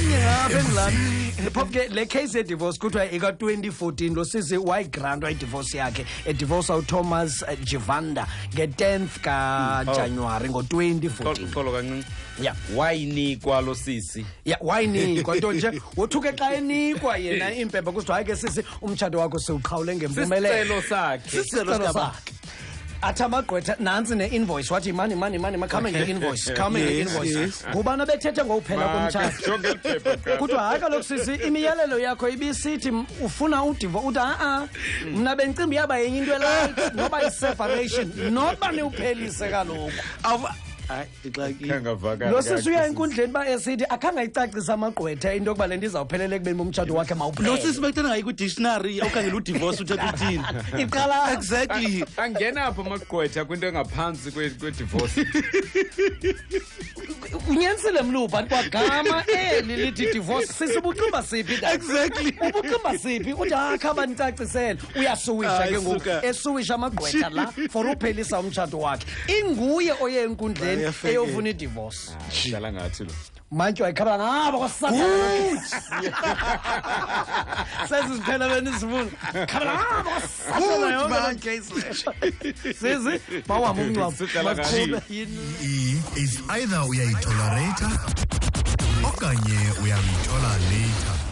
enye ngapha engilapha pop ke le case divorce kuthiwa ika 2014 lo sisi wayigrant divorce yakhe divorce uThomas Jivanda nge-10th kaJanuary ngo-2014 xolo kancinci yeah wayinikwa lo sisi yeah wayinikwa nto nje wothuke xa enikwa yena impepha kusithiwa hayi ke sisi umtshato wakho sewuqhawule ngempumelelo sicelo sakhe athi amagqwetha nansi ne-invoice wathi mani khame nge-invoice ngubana bethethe ngokuphela komtshato kuthiwa hayi kaloku sisi imiyalelo yakho ibisithi ufuna udivo uthi mna bencimbi yaba yenye into elight noba i-separation noba niwuphelise kaloku lo sisi uya enkundleni ba esithi akhange ayicacisa amagqwetha into yokuba le nto izawuphelela ekubeni umtshato wakhe mawuphele lo sisi bekuthenga ngayi kwi-dictionary okanye udivorce uthetha uthini iqala exactly angena apho amagqwetha kwinto engaphansi kwedivorce unyanisile mlupha kwagama eli lithi divorce sisi ubuqimba siphi exactly ubuqimba siphi uthi khaba nicacisele uyasuwisha ke ngoku esuwisha amagqwetha la for uphelisa umtshato wakhe inguye oye enkundleni eyofuna idivorce dlala ngathi lo manje wayikhaba ngaba kwasakhala sesiziphela beni sifuna khaba ngaba kwasakhala yonke case sisi bawama umncwabo is either uyayitolerate okanye uyamtola later.